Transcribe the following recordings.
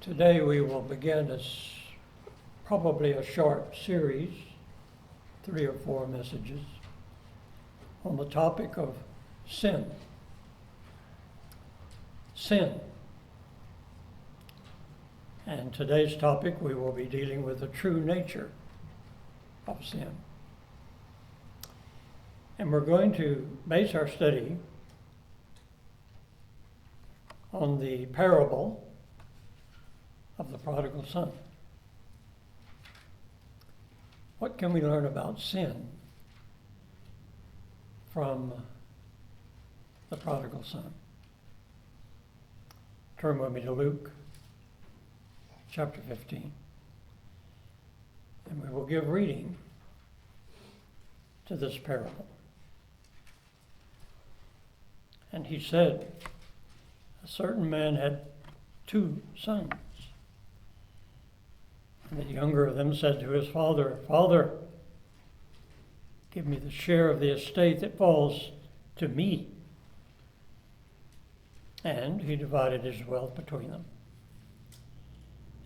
Today we will begin probably a short series, 3 or 4 messages, on the topic of sin. Sin. And today's topic, we will be dealing with the true nature of sin. And we're going to base our study on the parable of the prodigal son. What can we learn about sin from the prodigal son? Turn with me to Luke chapter 15. And we will give reading to this parable. And he said, a certain man had 2 sons. And the younger of them said to his father, Father, give me the share of the estate that falls to me. And he divided his wealth between them.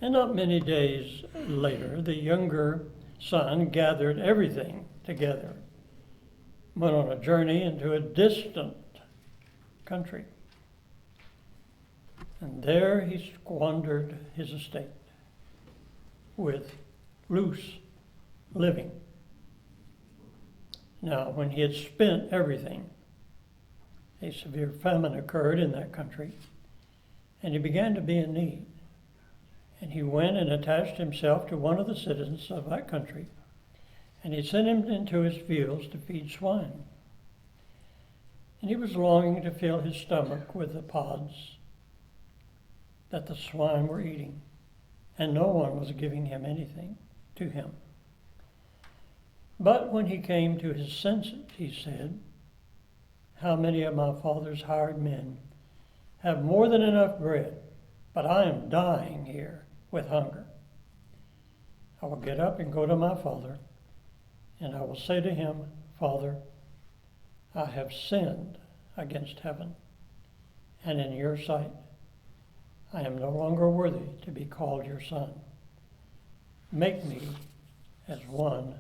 And not many days later, the younger son gathered everything together, went on a journey into a distant country. And there he squandered his estate with loose living. Now, when he had spent everything, a severe famine occurred in that country, and he began to be in need. And he went and attached himself to one of the citizens of that country, and he sent him into his fields to feed swine. And he was longing to fill his stomach with the pods that the swine were eating, and no one was giving him anything to him. But when he came to his senses, he said, how many of my father's hired men have more than enough bread, but I am dying here with hunger. I will get up and go to my father, and I will say to him, Father, I have sinned against heaven, and in your sight. I am no longer worthy to be called your son. Make me as one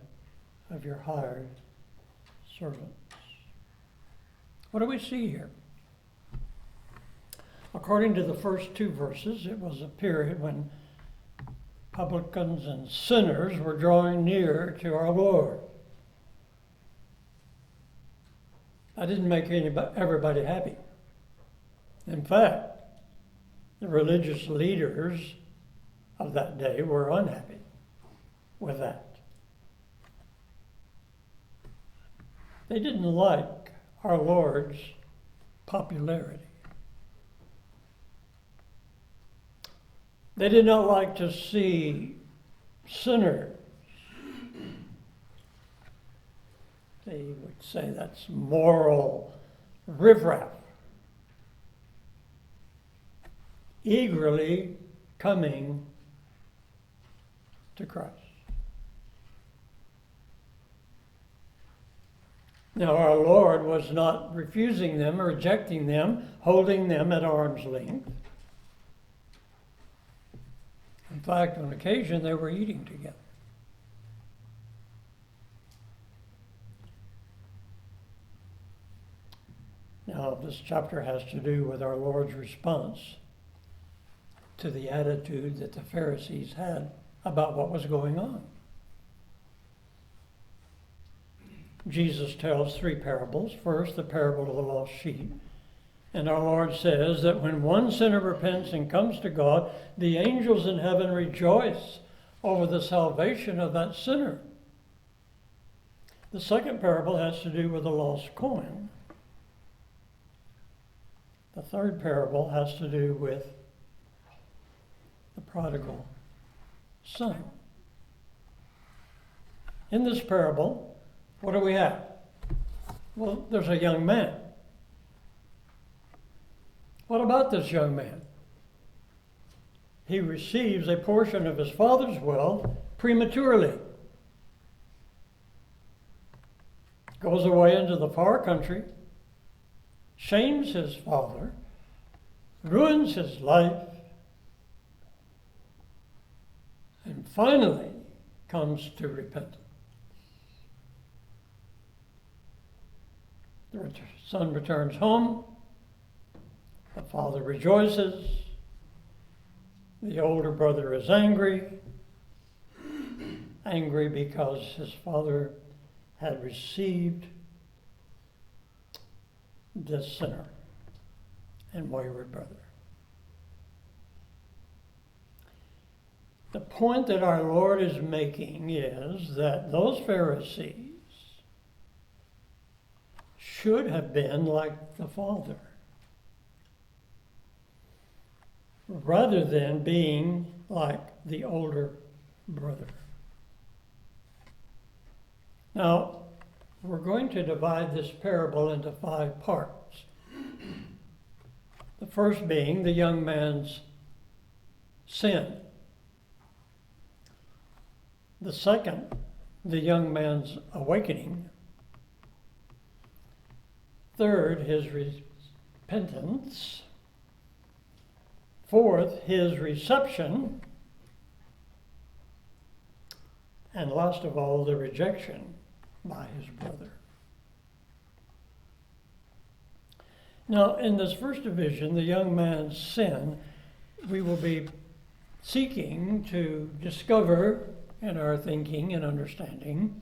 of your hired servants. What do we see here? According to the first 2 verses, it was a period when publicans and sinners were drawing near to our Lord. That didn't make everybody happy. In fact, the religious leaders of that day were unhappy with that. They didn't like our Lord's popularity. They did not like to see sinners. They would say that's moral riffraff, eagerly coming to Christ. Now, our Lord was not refusing them, rejecting them, holding them at arm's length. In fact, on occasion, they were eating together. Now, this chapter has to do with our Lord's response to the attitude that the Pharisees had about what was going on. Jesus tells 3 parables. First, the parable of the lost sheep. And our Lord says that when one sinner repents and comes to God, the angels in heaven rejoice over the salvation of that sinner. The second parable has to do with the lost coin. The third parable has to do with the prodigal son. In this parable, what do we have? Well, there's a young man. What about this young man? He receives a portion of his father's wealth prematurely. Goes away into the far country, shames his father, ruins his life, finally comes to repentance. The son returns home. The father rejoices. The older brother is angry because his father had received this sinner and wayward brother. The point that our Lord is making is that those Pharisees should have been like the father, rather than being like the older brother. Now, we're going to divide this parable into 5 parts. The first being the young man's sin. The second, the young man's awakening. Third, his repentance. Fourth, his reception. And last of all, the rejection by his brother. Now, in this first division, the young man's sin, we will be seeking to discover in our thinking and understanding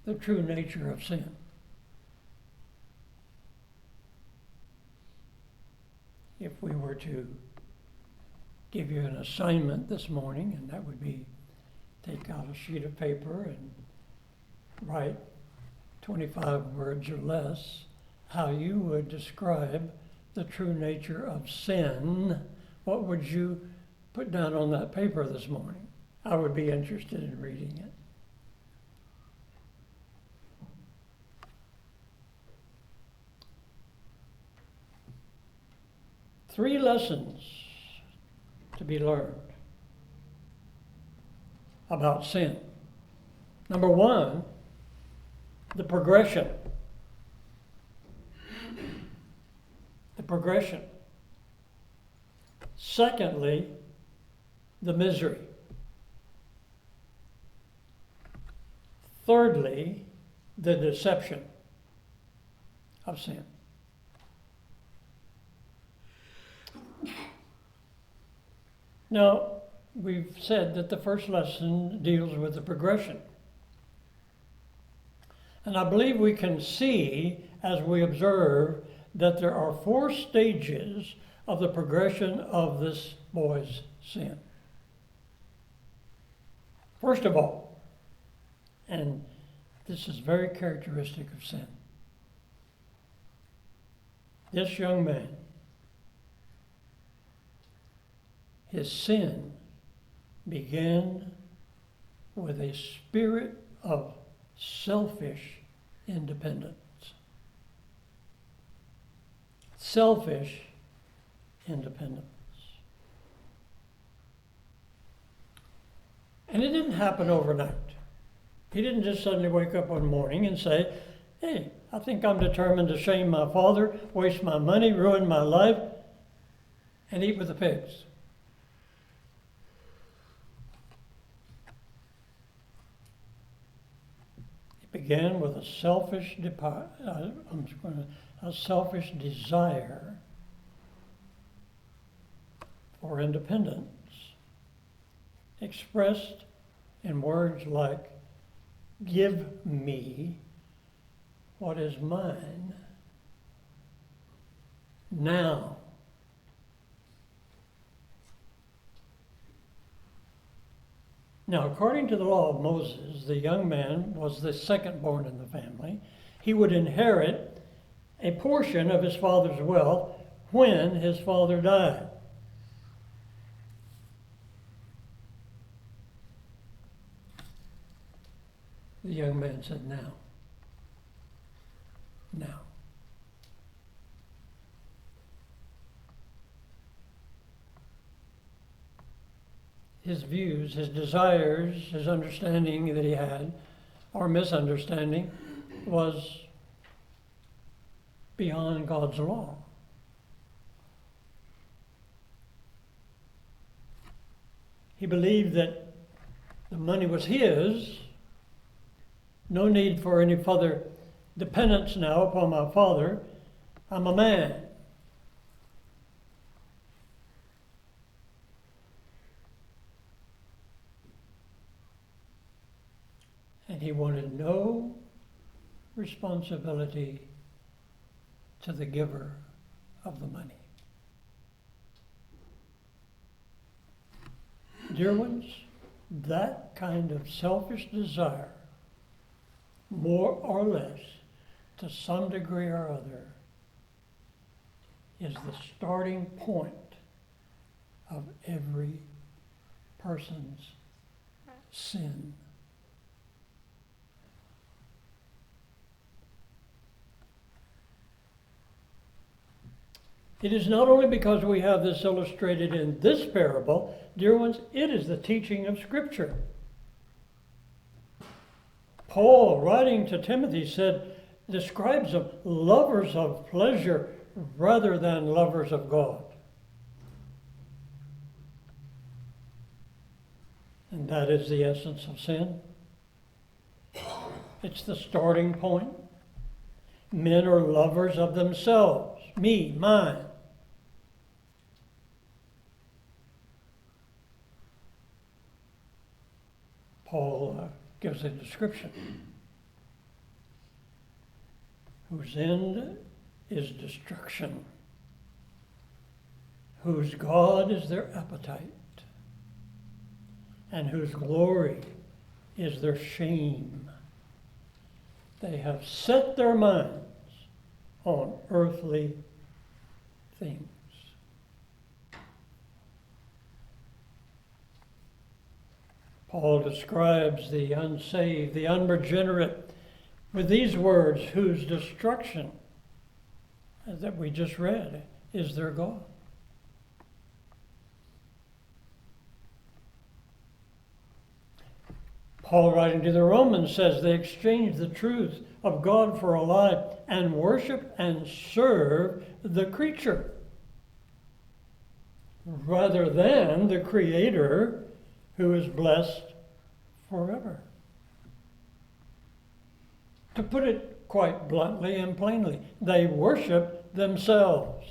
the true nature of sin. If we were to give you an assignment this morning, and that would be take out a sheet of paper and write 25 words or less, how you would describe the true nature of sin, what would you put down on that paper this morning? I would be interested in reading it. Three lessons to be learned about sin. Number one, the progression. The progression. Secondly, the misery. Thirdly, the deception of sin. Now, we've said that the first lesson deals with the progression. And I believe we can see as we observe that there are 4 stages of the progression of this boy's sin. First of all, and this is very characteristic of sin, this young man, his sin began with a spirit of selfish independence. Selfish independence. And it didn't happen overnight. He didn't just suddenly wake up one morning and say, hey, I think I'm determined to shame my father, waste my money, ruin my life, and eat with the pigs. It began with a selfish desire for independence, expressed in words like, give me what is mine now. Now, according to the law of Moses, the young man was the second born in the family. He would inherit a portion of his father's wealth when his father died. The young man said, now. Now. His views, his desires, his understanding that he had, or misunderstanding, was beyond God's law. He believed that the money was his. No need for any further dependence now upon my father. I'm a man. And he wanted no responsibility to the giver of the money. Dear ones, that kind of selfish desire, more or less, to some degree or other, is the starting point of every person's sin. It is not only because we have this illustrated in this parable, dear ones, it is the teaching of Scripture. Paul, writing to Timothy, describes them lovers of pleasure rather than lovers of God. And that is the essence of sin. It's the starting point. Men are lovers of themselves, me, mine. Paul gives a description whose end is destruction, whose God is their appetite, and whose glory is their shame. They have set their minds on earthly things. Paul describes the unsaved, the unregenerate, with these words, whose destruction, that we just read, is their God. Paul, writing to the Romans, says they exchanged the truth of God for a lie and worship and serve the creature rather than the Creator, who is blessed forever. To put it quite bluntly and plainly, they worship themselves.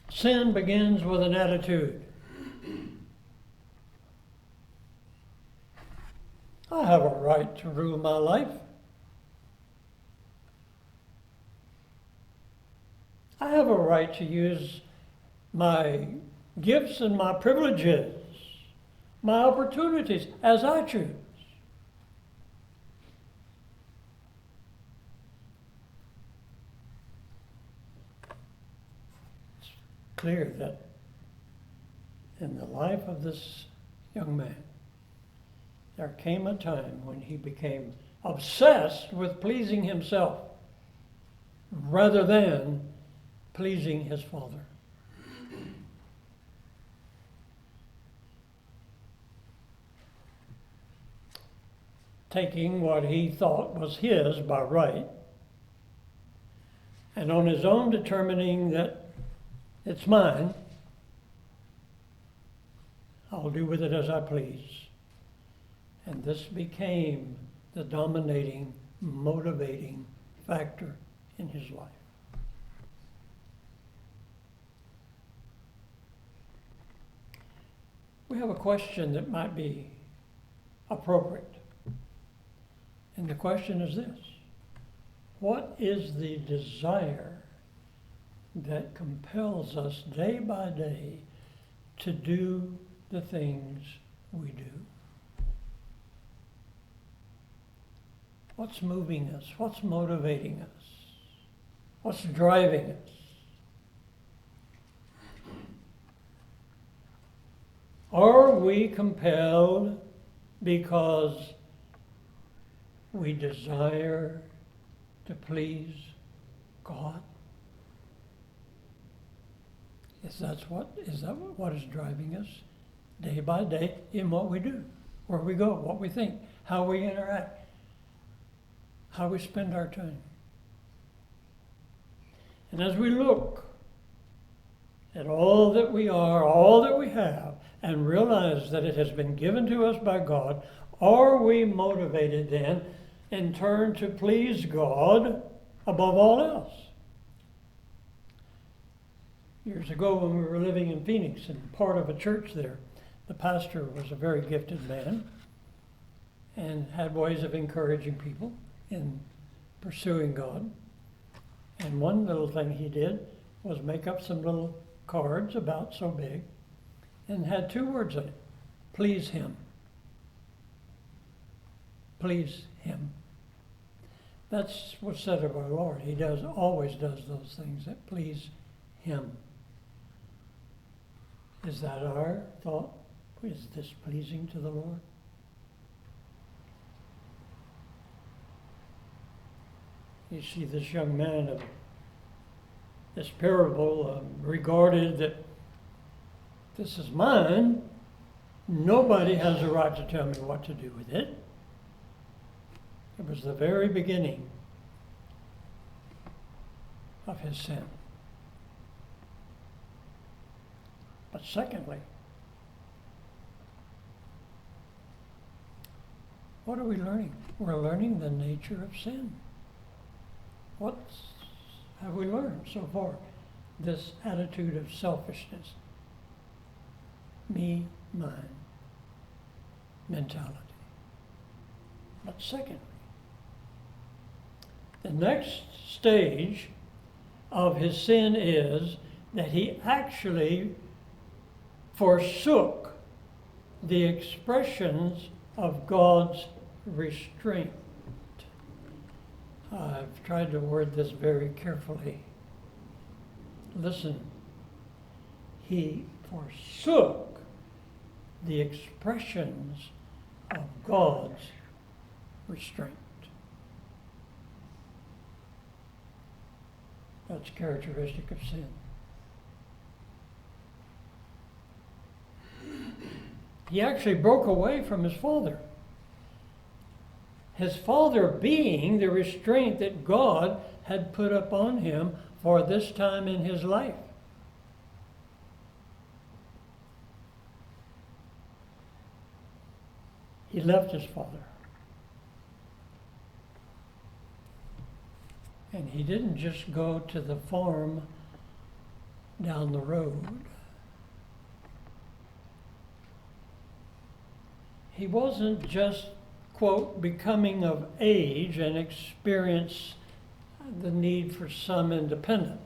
Sin begins with an attitude. I have a right to rule my life. I have a right to use my gifts and my privileges, my opportunities as I choose. It's clear that in the life of this young man, there came a time when he became obsessed with pleasing himself rather than pleasing his Father. Taking what he thought was his by right, and on his own determining that it's mine, I'll do with it as I please. And this became the dominating, motivating factor in his life. We have a question that might be appropriate. And the question is this: what is the desire that compels us day by day to do the things we do? What's moving us? What's motivating us? What's driving us? Are we compelled because we desire to please God? Is that what is driving us day by day in what we do, where we go, what we think, how we interact, how we spend our time? And as we look and all that we are, all that we have, and realize that it has been given to us by God, are we motivated then in turn to please God above all else? Years ago when we were living in Phoenix and part of a church there, the pastor was a very gifted man and had ways of encouraging people in pursuing God. And one little thing he did was make up some little cards about so big and had 2 words on it: please him. Please him. That's what's said of our Lord. He always does those things that please him. Is that our thought? Is this pleasing to the Lord? You see, this young man of this parable regarded that this is mine. Nobody has a right to tell me what to do with it. It was the very beginning of his sin. But secondly, what are we learning? We're learning the nature of sin. What have we learned so far? This attitude of selfishness. Me, mine mentality. But secondly, the next stage of his sin is that he actually forsook the expressions of God's restraint. I've tried to word this very carefully. Listen, he forsook the expressions of God's restraint. That's characteristic of sin. He actually broke away from his father. His father being the restraint that God had put upon him for this time in his life. He left his father. And he didn't just go to the farm down the road. He wasn't just, quote, becoming of age and experience the need for some independence.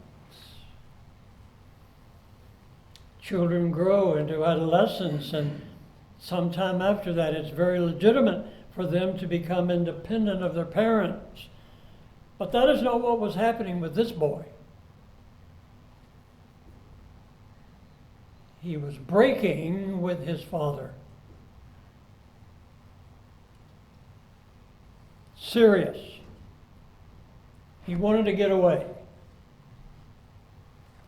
Children grow into adolescence, and sometime after that it's very legitimate for them to become independent of their parents. But that is not what was happening with this boy. He was breaking with his father. Serious. He wanted to get away.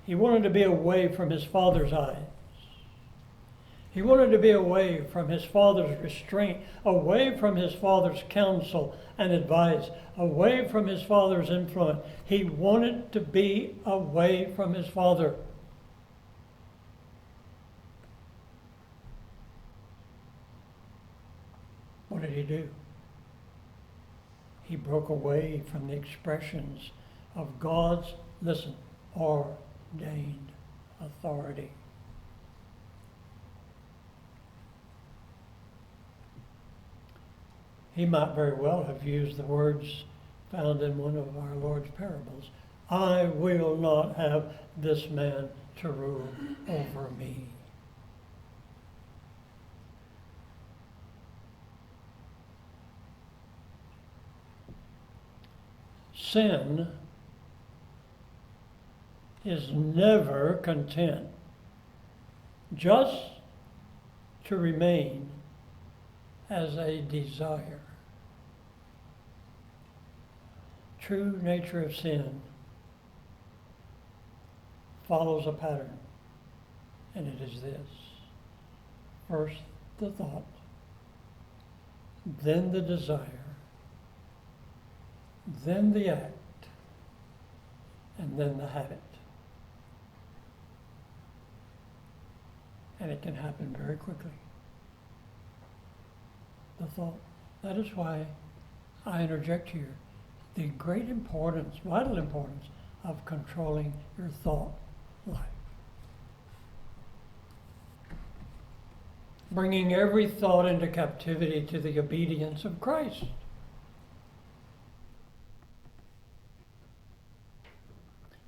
He wanted to be away from his father's eyes. He wanted to be away from his father's restraint, away from his father's counsel and advice, away from his father's influence. He wanted to be away from his father. What did he do? He broke away from the expressions of God's, listen, ordained authority. He might very well have used the words found in one of our Lord's parables. I will not have this man to rule over me. Sin is never content just to remain as a desire. True nature of sin follows a pattern, and it is this. First the thought, then the desire, then the act, and then the habit. And it can happen very quickly. The thought. That is why I interject here the great importance, vital importance of controlling your thought life. Bringing every thought into captivity to the obedience of Christ.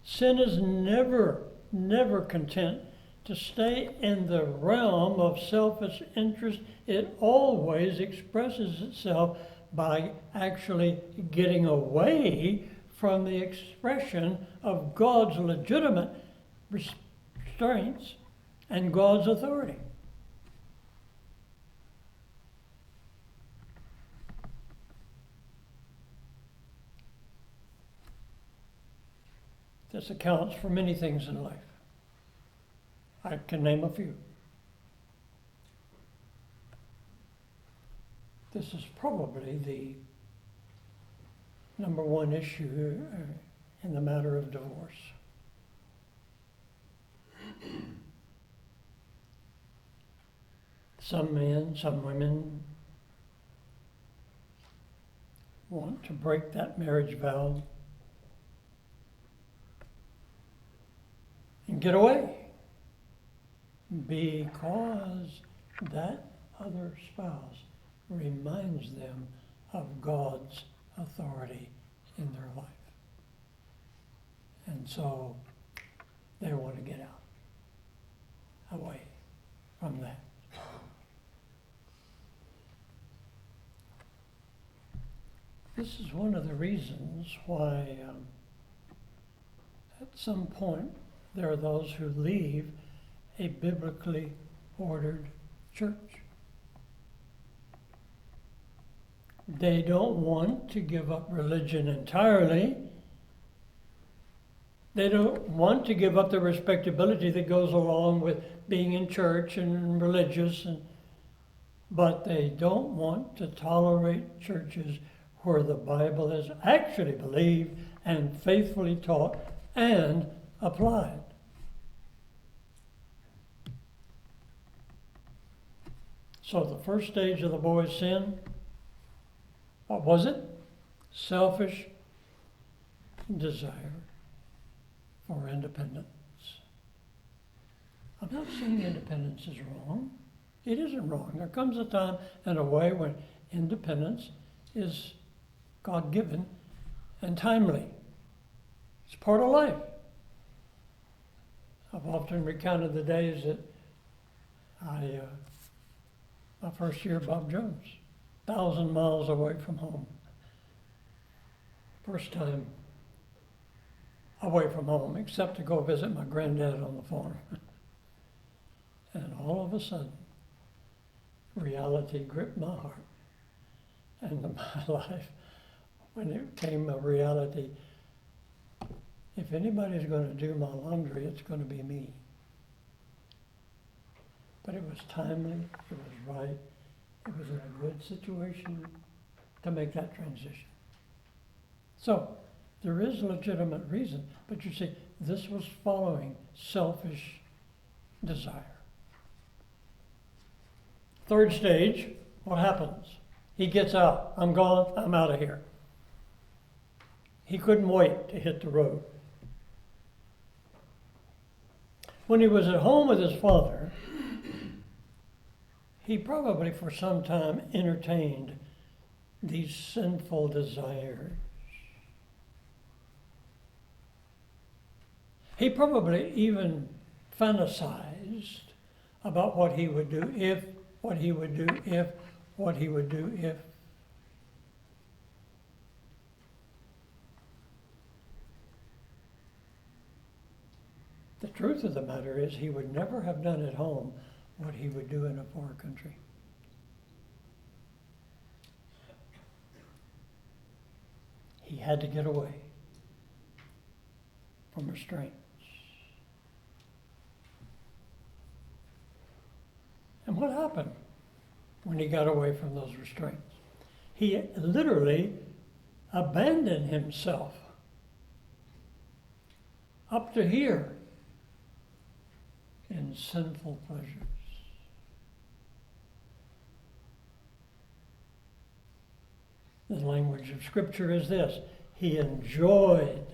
Sin is never content to stay in the realm of selfish interest. It always expresses itself by actually getting away from the expression of God's legitimate restraints and God's authority. This accounts for many things in life. I can name a few. This is probably the number one issue in the matter of divorce. Some men, some women want to break that marriage vow and get away because that other spouse reminds them of God's authority in their life. And so they want to get out, away from that. This is one of the reasons why at some point there are those who leave a biblically ordered church. They don't want to give up religion entirely. They don't want to give up the respectability that goes along with being in church and religious, but they don't want to tolerate churches where the Bible is actually believed and faithfully taught and applied. So the first stage of the boy's sin, what was it? Selfish desire for independence. I'm not saying independence is wrong. It isn't wrong. There comes a time and a way when independence is God-given and timely. It's part of life. I've often recounted the days that my first year, Bob Jones, 1,000 miles away from home. First time away from home, except to go visit my granddad on the farm. And all of a sudden, reality gripped my heart and my life when it came a reality. If anybody's going to do my laundry, it's going to be me. But it was timely, it was right, it was in a good situation to make that transition. So, there is legitimate reason, but you see, this was following selfish desire. Third stage, what happens? He gets out. I'm gone, I'm out of here. He couldn't wait to hit the road. When he was at home with his father, he probably for some time entertained these sinful desires. He probably even fantasized about what he would do if, what he would do if, what he would do if. The truth of the matter is he would never have done at home what he would do in a far country. He had to get away from restraints. And what happened when he got away from those restraints? He literally abandoned himself up to here in sinful pleasures. The language of Scripture is this: he enjoyed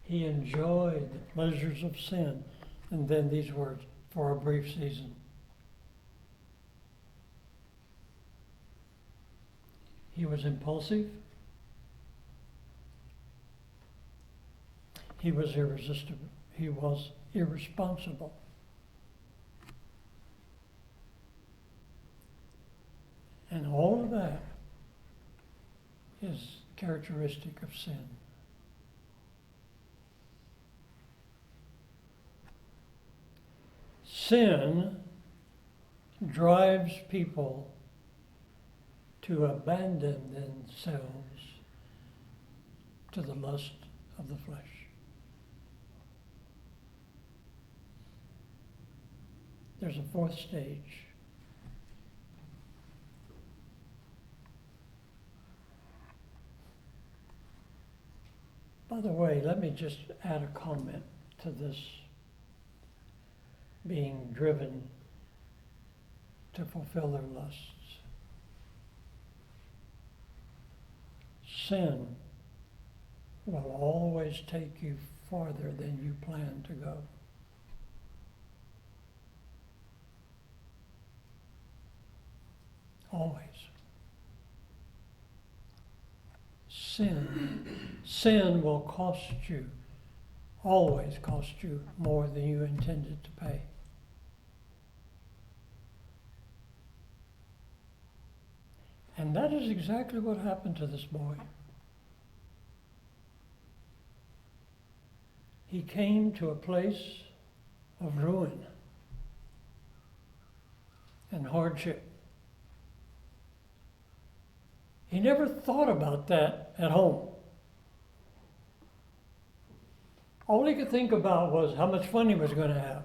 the pleasures of sin. And then these words, for a brief season. He was impulsive. He was irresistible. He was irresponsible. And all of that is characteristic of sin. Sin drives people to abandon themselves to the lust of the flesh. There's a fourth stage. By the way, let me just add a comment to this being driven to fulfill their lusts. Sin will always take you farther than you plan to go. Always. Sin will cost you, always cost you more than you intended to pay. And that is exactly what happened to this boy. He came to a place of ruin and hardship. He never thought about that at home. All he could think about was how much fun he was going to have,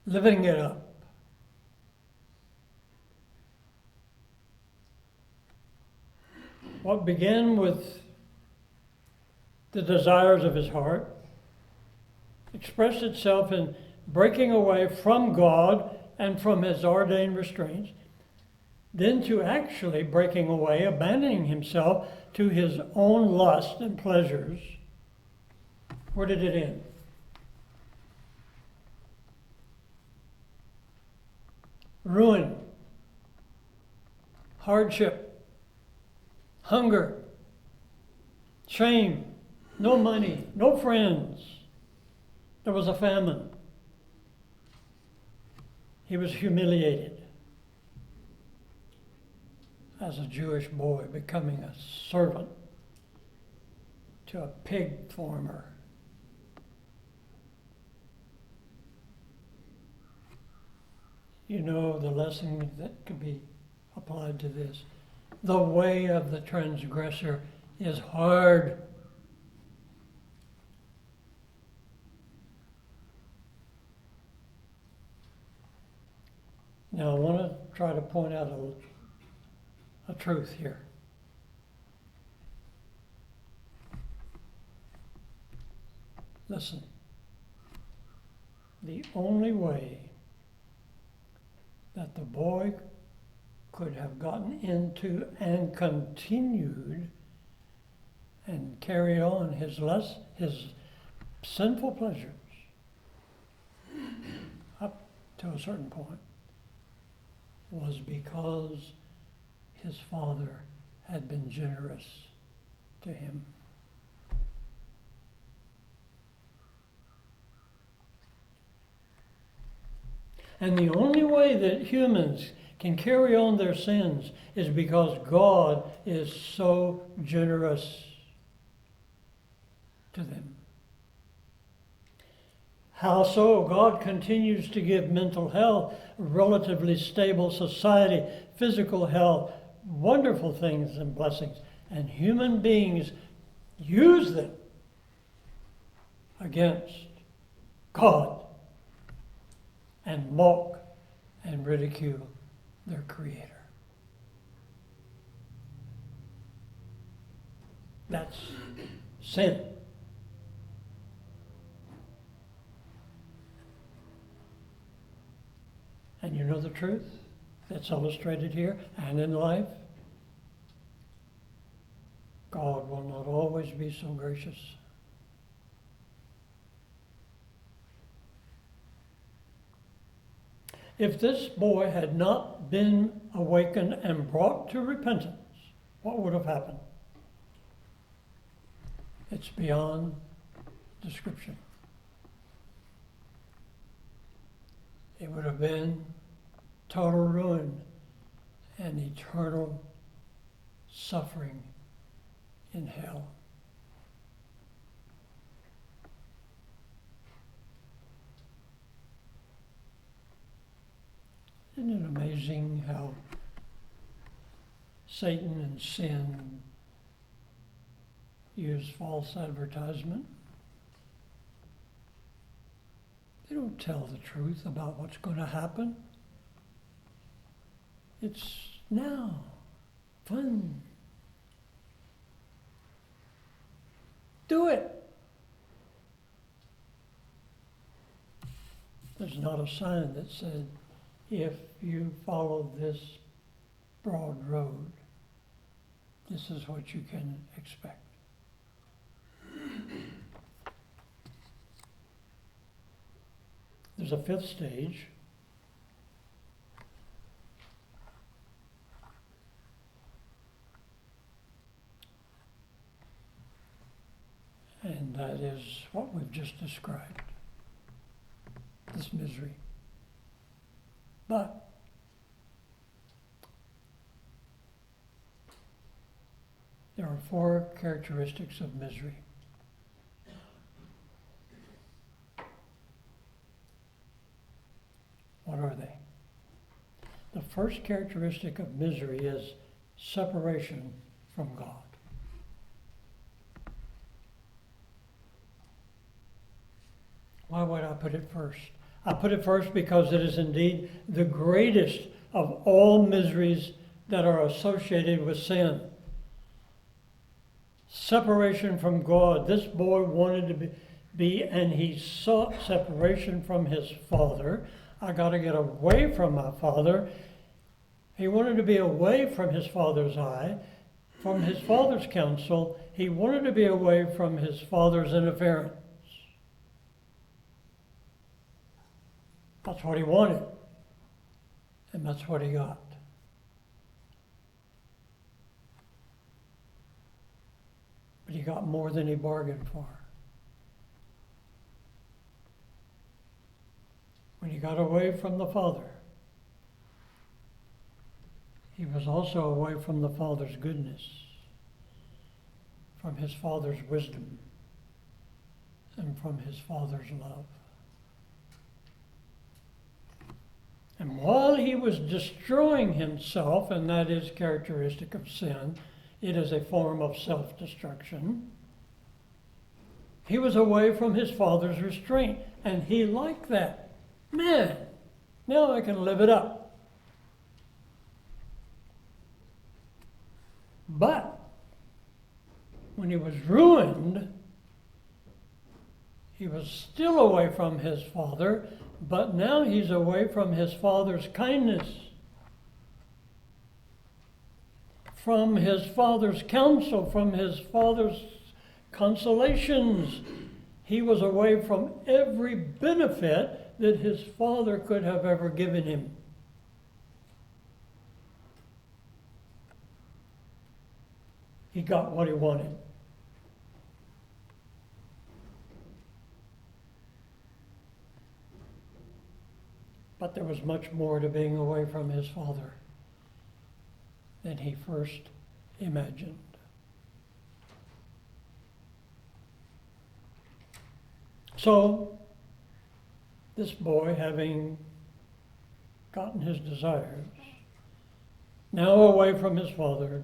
living it up. What began with the desires of his heart expressed itself in breaking away from God and from his ordained restraints, then to actually breaking away, abandoning himself to his own lust and pleasures. Where did it end? Ruin, hardship, hunger, shame, no money, no friends. There was a famine. He was humiliated as a Jewish boy, becoming a servant to a pig farmer. You know the lesson that could be applied to this. The way of the transgressor is hard. Now I want to try to point out a truth here. Listen, the only way that the boy could have gotten into and continued and carried on his sinful pleasures up to a certain point was because his father had been generous to him. And the only way that humans can carry on their sins is because God is so generous to them. How so? God continues to give mental health, relatively stable society, physical health, wonderful things and blessings. And human beings use them against God and mock and ridicule their Creator. That's sin. And you know the truth that's illustrated here and in life? God will not always be so gracious. If this boy had not been awakened and brought to repentance, what would have happened? It's beyond description. It would have been total ruin and eternal suffering in hell. Isn't it amazing how Satan and sin use false advertisement? They don't tell the truth about what's going to happen. It's now, fun. Do it. There's not a sign that said, if you follow this broad road, this is what you can expect. There's a fifth stage. And that is what we've just described, this misery. But there are 4 characteristics of misery. What are they? The first characteristic of misery is separation from God. Why would I put it first? I put it first because it is indeed the greatest of all miseries that are associated with sin. Separation from God. This boy wanted to be, and he sought separation from his father. I got to get away from my father. He wanted to be away from his father's eye, from his father's counsel. He wanted to be away from his father's interference. That's what he wanted, and that's what he got. But he got more than he bargained for. When he got away from the Father, he was also away from the Father's goodness, from his Father's wisdom, and from his Father's love. And while he was destroying himself, and that is characteristic of sin, it is a form of self-destruction, he was away from his father's restraint, and he liked that. Man, now I can live it up. But when he was ruined, he was still away from his father, but now he's away from his father's kindness, from his father's counsel, from his father's consolations. He was away from every benefit that his father could have ever given him. He got what he wanted. But there was much more to being away from his father than he first imagined. So, this boy, having gotten his desires, now away from his father,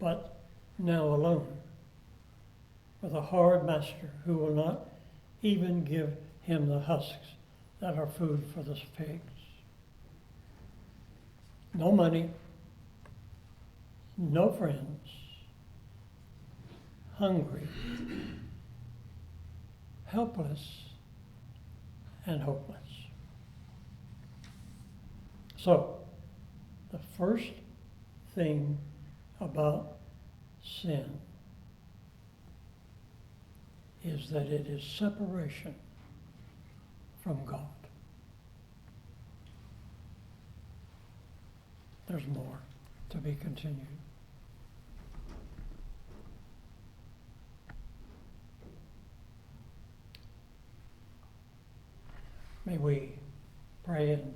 but now alone, with a hard master who will not even give him the husks that are food for the pigs. No money, no friends, hungry, helpless, and hopeless. So, the first thing about sin is that it is separation from God. There's more to be continued. May we pray and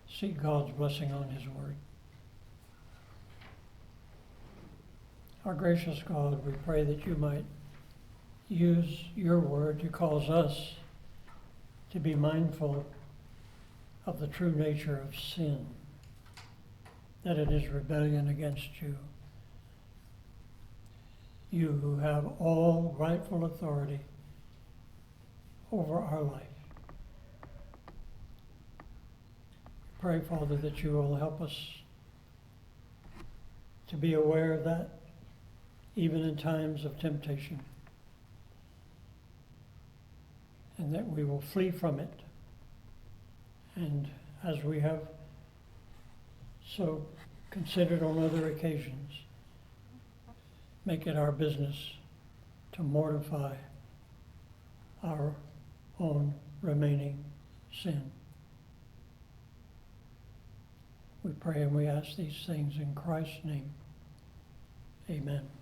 seek God's blessing on His Word. Our gracious God, we pray that you might use your Word to cause us to be mindful of the true nature of sin, that it is rebellion against you. You who have all rightful authority over our life. Pray, Father, that you will help us to be aware of that, even in times of temptation, and that we will flee from it. And as we have so considered on other occasions, make it our business to mortify our own remaining sin. We pray and we ask these things in Christ's name. Amen.